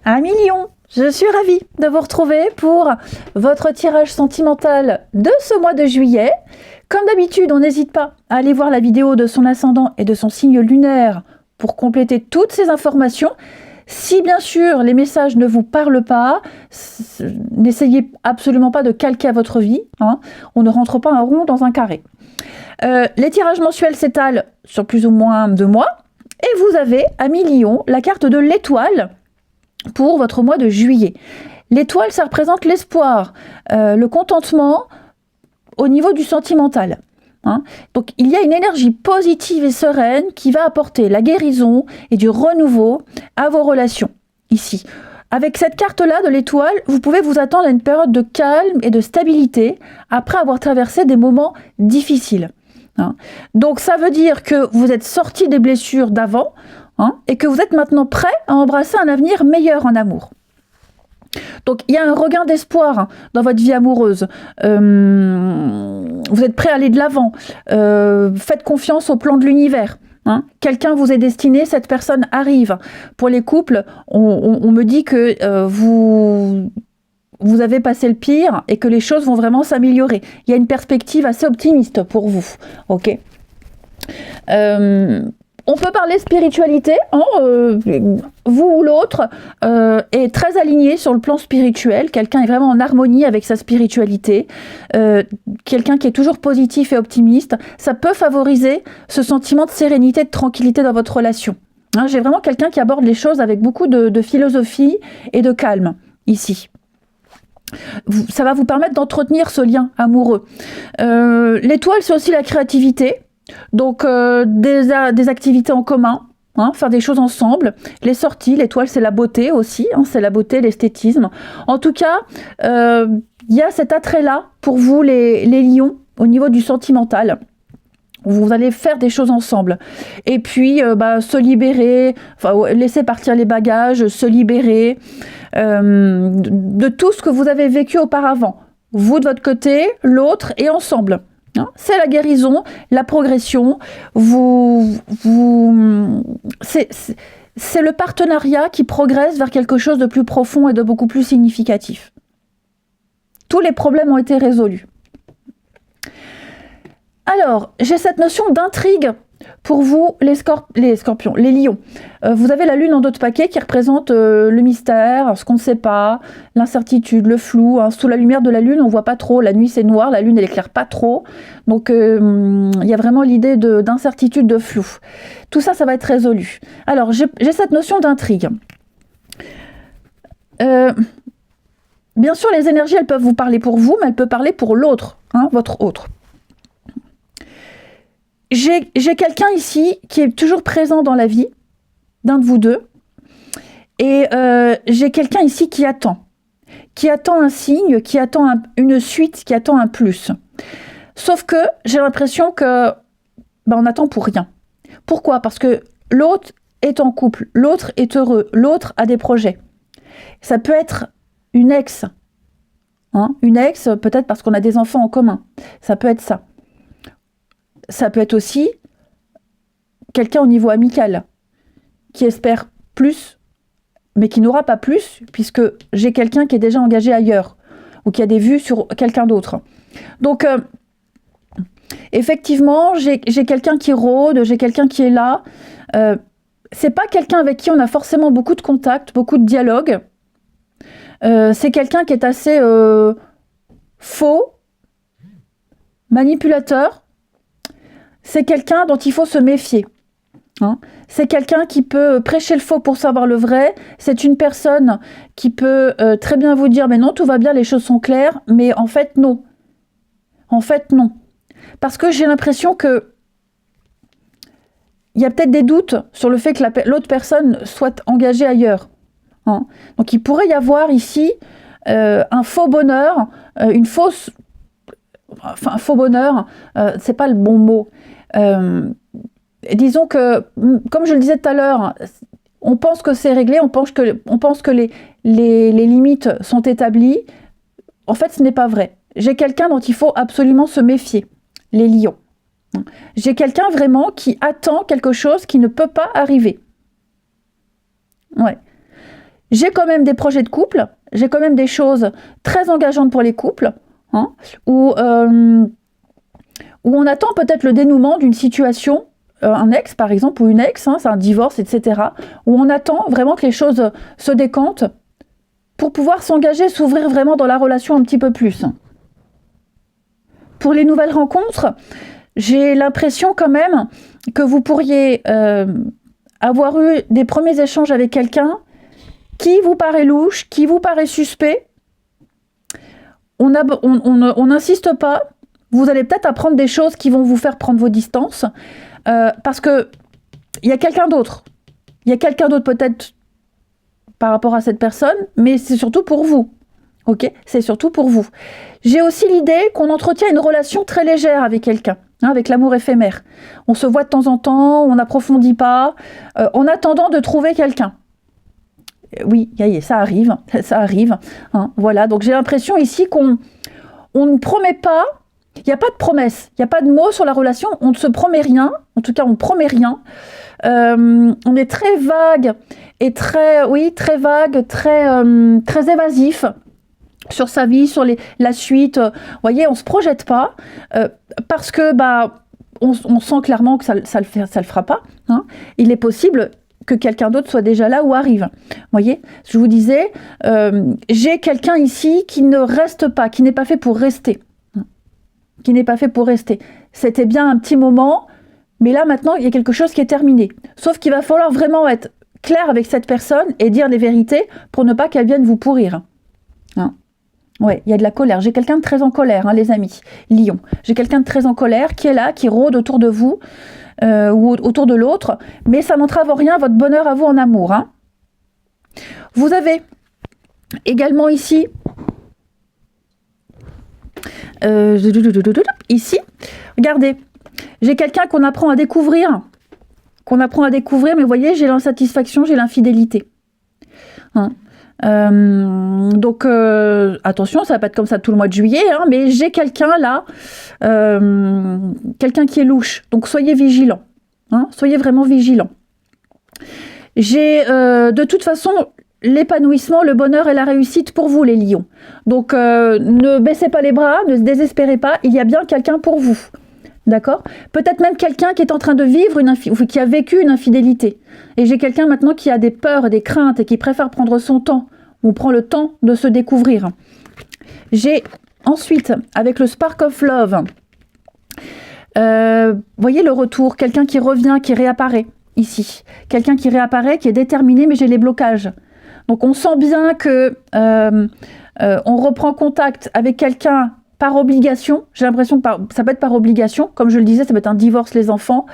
Amis Lion, je suis ravie de vous retrouver pour votre tirage sentimental de ce mois de juillet. Comme d'habitude, on n'hésite pas à aller voir la vidéo de son ascendant et de son signe lunaire pour compléter toutes ces informations. Si bien sûr les messages ne vous parlent pas, n'essayez absolument pas de calquer à votre vie, hein. On ne rentre pas un rond dans un carré. Les tirages mensuels s'étalent sur plus ou moins 2 mois. Et vous avez, amis Lion, la carte de l'étoile pour votre mois de juillet. L'étoile, ça représente l'espoir, le contentement au niveau du sentimental. Hein. Donc, il y a une énergie positive et sereine qui va apporter la guérison et du renouveau à vos relations, ici. Avec cette carte-là de l'étoile, vous pouvez vous attendre à une période de calme et de stabilité après avoir traversé des moments difficiles. Hein. Donc, ça veut dire que vous êtes sorti des blessures d'avant, hein, et que vous êtes maintenant prêt à embrasser un avenir meilleur en amour. Donc, il y a un regain d'espoir, hein, dans votre vie amoureuse. Vous êtes prêt à aller de l'avant. Faites confiance au plan de l'univers. Hein. Quelqu'un vous est destiné, cette personne arrive. Pour les couples, on me dit que vous avez passé le pire et que les choses vont vraiment s'améliorer. Il y a une perspective assez optimiste pour vous. Ok. On peut parler spiritualité, hein, vous ou l'autre est très aligné sur le plan spirituel, quelqu'un est vraiment en harmonie avec sa spiritualité, quelqu'un qui est toujours positif et optimiste, ça peut favoriser ce sentiment de sérénité, de tranquillité dans votre relation. Hein, j'ai vraiment quelqu'un qui aborde les choses avec beaucoup de philosophie et de calme, ici. Ça va vous permettre d'entretenir ce lien amoureux. L'étoile, c'est aussi la créativité. Donc des activités en commun, hein, faire des choses ensemble, les sorties, l'étoile c'est la beauté aussi, hein, c'est la beauté, l'esthétisme. En tout cas, il y a cet attrait-là pour vous les lions au niveau du sentimental. Vous allez faire des choses ensemble. Et puis, se libérer, laisser partir les bagages, se libérer de tout ce que vous avez vécu auparavant. Vous de votre côté, l'autre et ensemble. Hein, c'est la guérison, la progression. C'est le partenariat qui progresse vers quelque chose de plus profond et de beaucoup plus significatif. Tous les problèmes ont été résolus. Alors, j'ai cette notion d'intrigue pour vous, les scorpions, les lions. Vous avez la lune en dos de paquet qui représente le mystère, ce qu'on ne sait pas, l'incertitude, le flou. Hein. Sous la lumière de la lune, on ne voit pas trop. La nuit, c'est noir. La lune, elle éclaire pas trop. Donc, il y a vraiment l'idée d'incertitude, de flou. Tout ça, ça va être résolu. Alors, j'ai cette notion d'intrigue. Bien sûr, les énergies, elles peuvent vous parler pour vous, mais elles peuvent parler pour l'autre, hein, votre autre. J'ai quelqu'un ici qui est toujours présent dans la vie d'un de vous deux. Et j'ai quelqu'un ici qui attend un signe, qui attend une suite, qui attend un plus. Sauf que j'ai l'impression que on attend pour rien. Pourquoi ? Parce que l'autre est en couple, l'autre est heureux, l'autre a des projets. Ça peut être une ex. Hein, une ex, peut-être parce qu'on a des enfants en commun. Ça peut être ça. Ça peut être aussi quelqu'un au niveau amical qui espère plus, mais qui n'aura pas plus, puisque j'ai quelqu'un qui est déjà engagé ailleurs ou qui a des vues sur quelqu'un d'autre. Donc, effectivement, j'ai quelqu'un qui rôde, j'ai quelqu'un qui est là. C'est pas quelqu'un avec qui on a forcément beaucoup de contacts, beaucoup de dialogue. C'est quelqu'un qui est assez faux, manipulateur. C'est quelqu'un dont il faut se méfier. Hein. C'est quelqu'un qui peut prêcher le faux pour savoir le vrai. C'est une personne qui peut très bien vous dire « mais non, tout va bien, les choses sont claires », mais en fait, non. En fait, non. Parce que j'ai l'impression que il y a peut-être des doutes sur le fait que l'autre personne soit engagée ailleurs. Hein. Donc, il pourrait y avoir ici un faux bonheur, une fausse... Enfin, un faux bonheur, c'est pas le bon mot. Disons que, comme je le disais tout à l'heure, on pense que c'est réglé, on pense que les limites sont établies. En fait, ce n'est pas vrai. J'ai quelqu'un dont il faut absolument se méfier, les lions. J'ai quelqu'un vraiment qui attend quelque chose qui ne peut pas arriver. Ouais. j'ai quand même des projets de couple, j'ai quand même des choses très engageantes pour les couples, hein, où on attend peut-être le dénouement d'une situation, un ex par exemple, ou une ex, hein, c'est un divorce, etc., où on attend vraiment que les choses se décantent pour pouvoir s'engager, s'ouvrir vraiment dans la relation un petit peu plus. Pour les nouvelles rencontres, j'ai l'impression quand même que vous pourriez avoir eu des premiers échanges avec quelqu'un qui vous paraît louche, qui vous paraît suspect. On n'insiste pas. Vous allez peut-être apprendre des choses qui vont vous faire prendre vos distances, parce que il y a quelqu'un d'autre. Il y a quelqu'un d'autre peut-être par rapport à cette personne, mais c'est surtout pour vous. Ok, c'est surtout pour vous. J'ai aussi l'idée qu'on entretient une relation très légère avec quelqu'un, hein, avec l'amour éphémère. On se voit de temps en temps, on n'approfondit pas, en attendant de trouver quelqu'un. Oui, ça arrive, ça arrive. Hein, voilà, donc j'ai l'impression ici qu'on ne promet pas, il n'y a pas de promesse, il n'y a pas de mots sur la relation, on ne se promet rien, en tout cas on ne promet rien. On est très vague et très vague, très évasif sur sa vie, sur la suite. Vous voyez, on ne se projette pas parce que on sent clairement que ça le fera pas. Hein. Il est possible que quelqu'un d'autre soit déjà là ou arrive. Vous voyez, je vous disais, j'ai quelqu'un ici qui ne reste pas, qui n'est pas fait pour rester. Qui n'est pas fait pour rester. C'était bien un petit moment, mais là maintenant, il y a quelque chose qui est terminé. Sauf qu'il va falloir vraiment être clair avec cette personne et dire les vérités pour ne pas qu'elle vienne vous pourrir. Hein. Ouais, il y a de la colère. J'ai quelqu'un de très en colère, hein, les amis. Lion. J'ai quelqu'un de très en colère qui est là, qui rôde autour de vous ou autour de l'autre, mais ça n'entrave en rien votre bonheur à vous en amour. Hein. Vous avez également ici, regardez, j'ai quelqu'un qu'on apprend à découvrir, mais vous voyez, j'ai l'insatisfaction, j'ai l'infidélité. Hein. Donc attention, ça va pas être comme ça tout le mois de juillet, hein, mais j'ai quelqu'un là, quelqu'un qui est louche, donc soyez vigilants, hein, soyez vraiment vigilants. J'ai de toute façon l'épanouissement, le bonheur et la réussite pour vous les lions, donc ne baissez pas les bras, ne se désespérez pas, il y a bien quelqu'un pour vous. D'accord ? Peut-être même quelqu'un qui est en train de vivre qui a vécu une infidélité. Et j'ai quelqu'un maintenant qui a des peurs et des craintes et qui préfère prendre son temps, ou prend le temps de se découvrir. J'ai ensuite, avec le Spark of Love, voyez le retour, quelqu'un qui revient, qui réapparaît ici. Quelqu'un qui réapparaît, qui est déterminé, mais j'ai les blocages. Donc on sent bien que on reprend contact avec quelqu'un par obligation, j'ai l'impression que ça peut être par obligation, comme je le disais, ça peut être un divorce, les enfants,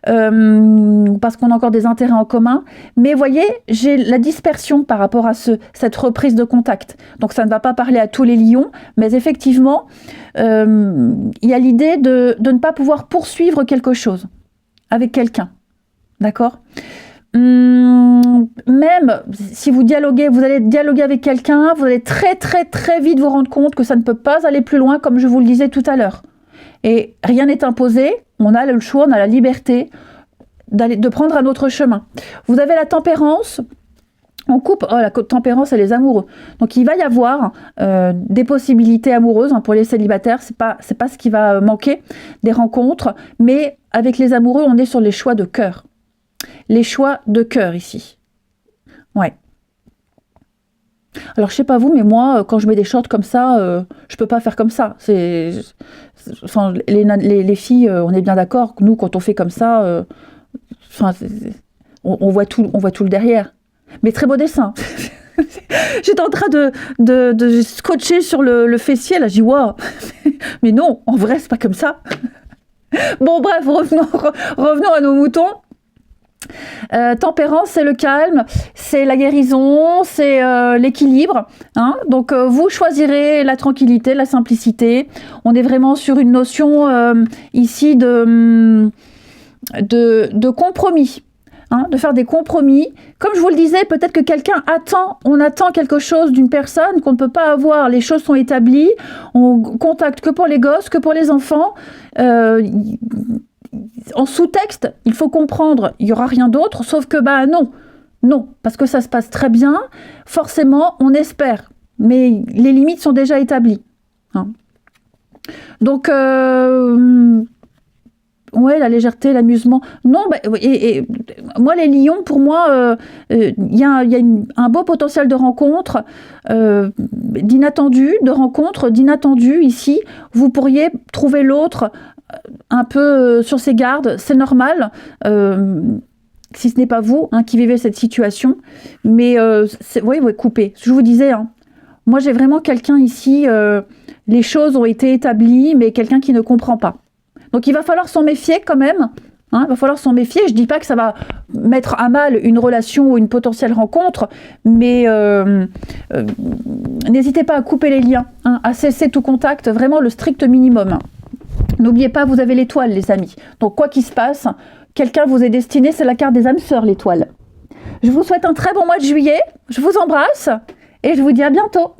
parce qu'on a encore des intérêts en commun, mais voyez, j'ai la dispersion par rapport à cette reprise de contact, donc ça ne va pas parler à tous les lions, mais effectivement, il y a l'idée de ne pas pouvoir poursuivre quelque chose avec quelqu'un, d'accord ? Même si vous allez dialoguer avec quelqu'un, vous allez très très très vite vous rendre compte que ça ne peut pas aller plus loin, comme je vous le disais tout à l'heure. Et rien n'est imposé, on a le choix, on a la liberté de prendre un autre chemin. Vous avez la tempérance, en couple, la tempérance et les amoureux. Donc il va y avoir des possibilités amoureuses, hein, pour les célibataires, c'est pas ce qui va manquer, des rencontres, mais avec les amoureux, on est sur les choix de cœur. Les choix de cœur ici. Ouais. Alors je sais pas vous, mais moi, quand je mets des shorts comme ça, je peux pas faire comme ça. Enfin, les filles, on est bien d'accord que nous, quand on fait comme ça, on voit tout le derrière. Mais très beau dessin. J'étais en train de scotcher sur le fessier, là, je dis waouh. Mais non, en vrai, c'est pas comme ça. Bon, bref, revenons à nos moutons. Tempérance, c'est le calme, c'est la guérison, c'est l'équilibre. Hein, donc, vous choisirez la tranquillité, la simplicité. On est vraiment sur une notion ici de compromis. Hein, de faire des compromis. Comme je vous le disais, peut-être que on attend quelque chose d'une personne qu'on ne peut pas avoir. Les choses sont établies. On contacte que pour les gosses, que pour les enfants. En sous-texte, il faut comprendre, il n'y aura rien d'autre, sauf que non. Non, parce que ça se passe très bien. Forcément, on espère. Mais les limites sont déjà établies. Hein. Donc, ouais, la légèreté, l'amusement. Non, moi, les lions, pour moi, il y a un beau potentiel de rencontre, d'inattendu, ici. Vous pourriez trouver l'autre un peu sur ses gardes, c'est normal, si ce n'est pas vous qui vivez cette situation. Mais, oui, coupez. Je vous disais, moi, j'ai vraiment quelqu'un ici, les choses ont été établies, mais quelqu'un qui ne comprend pas. Donc, il va falloir s'en méfier quand même. Il va falloir s'en méfier. Je ne dis pas que ça va mettre à mal une relation ou une potentielle rencontre, mais n'hésitez pas à couper les liens, à cesser tout contact, vraiment le strict minimum. N'oubliez pas, vous avez l'étoile, les amis. Donc, quoi qu'il se passe, quelqu'un vous est destiné, c'est la carte des âmes sœurs, l'étoile. Je vous souhaite un très bon mois de juillet. Je vous embrasse et je vous dis à bientôt.